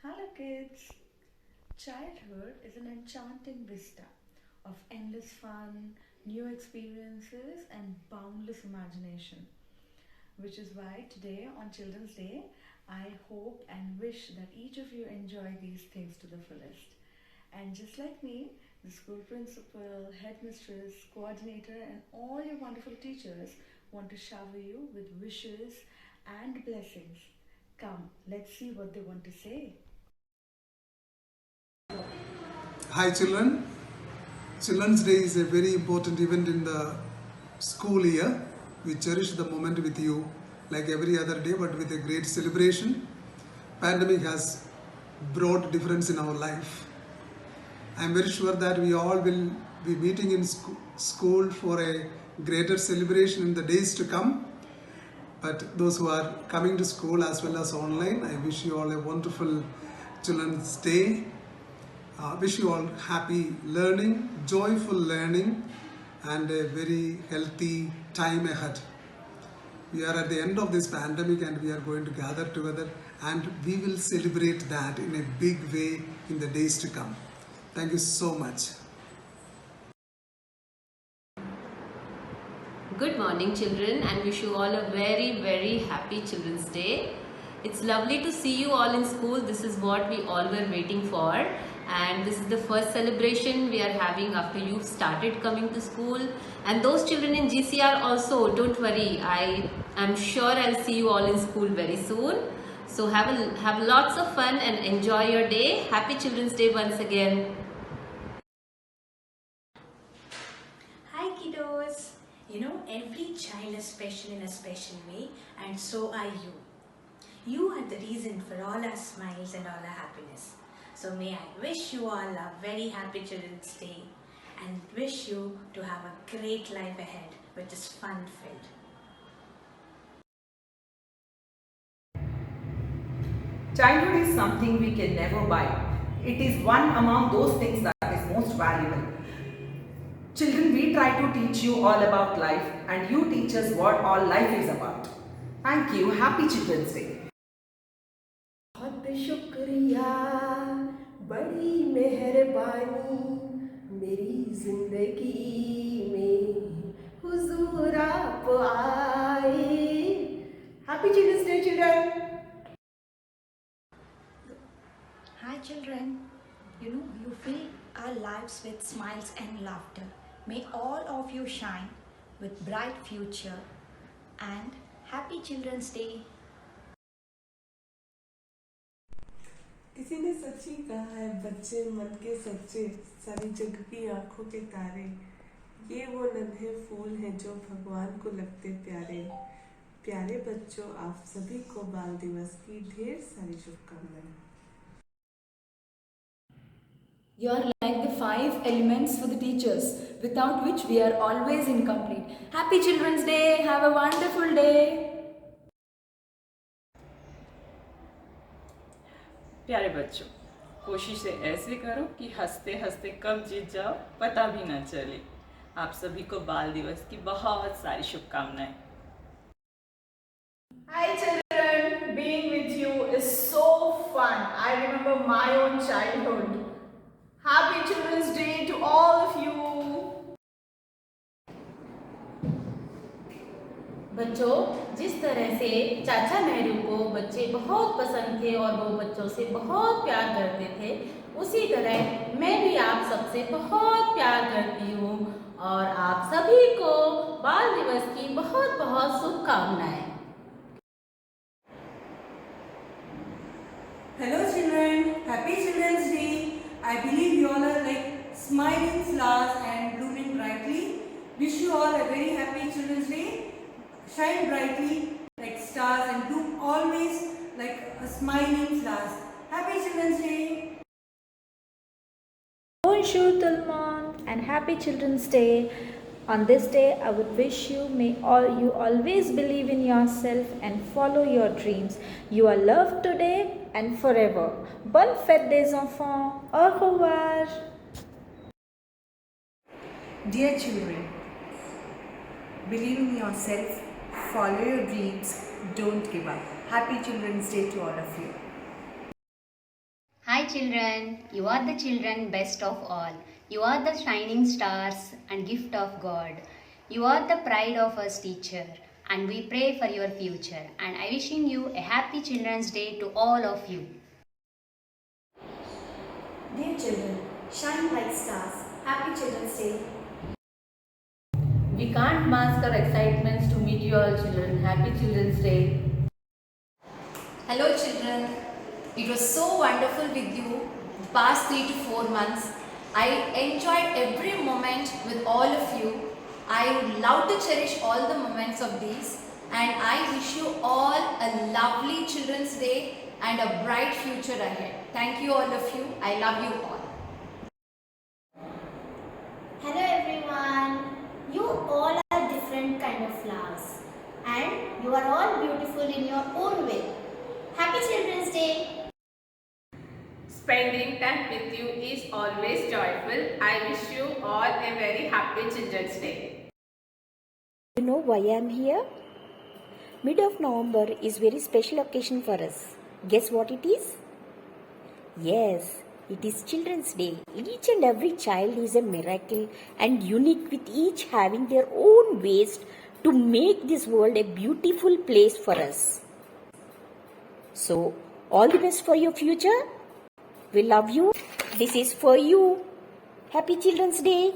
Hello, kids. Childhood is an enchanting vista of endless fun, new experiences, and boundless imagination. Which is why today, on Children's Day, I hope and wish that each of you enjoy these things to the fullest. And just like me, the school principal, headmistress, coordinator, and all your wonderful teachers want to shower you with wishes and blessings. Come, let's see what they want to say. Hi children. Children's Day is a very important event in the school year. We cherish the moment with you like every other day but with a great celebration. Pandemic has brought difference in our life. I am very sure that we all will be meeting in school for a greater celebration in the days to come. But those who are coming to school as well as online, I wish you all a wonderful Children's Day. Wish you all happy learning, joyful learning, and a very healthy time ahead. We are at the end of this pandemic and we are going to gather together and we will celebrate that in a big way in the days to come. Thank you so much. Good morning children, and wish you all a very happy Children's Day. It's lovely to see you all in school. This is what we all were waiting for, and this is the first celebration we are having after you've started coming to school. And those children in GCR also, don't worry, I am sure I'll see you all in school very soon. So have lots of fun and enjoy your day. Happy Children's Day once again. Hi kiddos! Every child is special in a special way, and so are you. You are the reason for all our smiles and all our happiness. So may I wish you all a very happy Children's Day and wish you to have a great life ahead which is fun-filled. Childhood is something we can never buy. It is one among those things that is most valuable. Children, we try to teach you all about life and you teach us what all life is about. Thank you. Happy Children's Day. बहुत शुक्रिया बड़ी मेहरबानी मेरी जिंदगी में हुजूर आप आए. Happy Children's Day, children. Hi children, you fill our lives with smiles and laughter. May all of you shine with bright future and happy Children's Day. किसी ने सच्ची कहा है बच्चे मन के सच्चे सारी जग की आंखों के तारे ये वो नन्हे फूल हैं जो भगवान को लगते प्यारे. प्यारे बच्चों, आप सभी को बाल दिवस की ढेर सारी शुभकामनाएं. You are like the 5 elements for the teachers, without which we are always incomplete. Happy Children's Day! Have a wonderful day! प्यारे बच्चों, कोशिश ऐसे करो कि हंसते हंसते कब जीत जाओ पता भी ना चले. आप सभी को बाल दिवस की बहुत सारी शुभकामनाएं. Hi children, being with you is so fun. I remember my own childhood. Happy Children's Day to all of you. बच्चों, जिस तरह से चाचा नेहरू को बच्चे बहुत पसंद थे और वो बच्चों से बहुत प्यार करते थे, उसी तरह मैं भी आप सबसे बहुत प्यार करती हूँ और आप सभी को बाल दिवस की बहुत बहुत शुभकामनाएं. Hello children, happy Children's Day. I believe you all are like smiling flowers and blooming brightly. Wish you all a very happy Children's Day. Shine brightly like stars and bloom always like a smiling flowers. Happy Children's Day. Bonjour tout le monde and happy Children's Day. On this day, I would wish you you always believe in yourself and follow your dreams. You are loved today and forever. Bonne fête des enfants. Au revoir. Dear children, believe in yourself, follow your dreams, don't give up. Happy Children's Day to all of you. children, you are the children best of all. You are the shining stars and gift of God. You are the pride of us teacher, and we pray for your future. And I wishing you a happy Children's Day to all of you. Dear children, shine like stars. Happy Children's Day. We can't mask our excitements to meet you all children. Happy Children's Day. Hello children, it was so wonderful with you the past 3 to 4 months. I enjoyed every moment with all of you. I would love to cherish all the moments of these, and I wish you all a lovely Children's Day and a bright future ahead. Thank you all of you. I love you all. Hello everyone. You all are different kind of flowers and you are all beautiful in your own way. Happy Children's Day. Spending time with you is always joyful. I wish you all a very happy Children's Day. You know why I am here? Mid of November is very special occasion for us. Guess what it is? Yes, it is Children's Day. Each and every child is a miracle and unique, with each having their own ways to make this world a beautiful place for us. So, all the best for your future. We love you. This is for you. Happy Children's Day.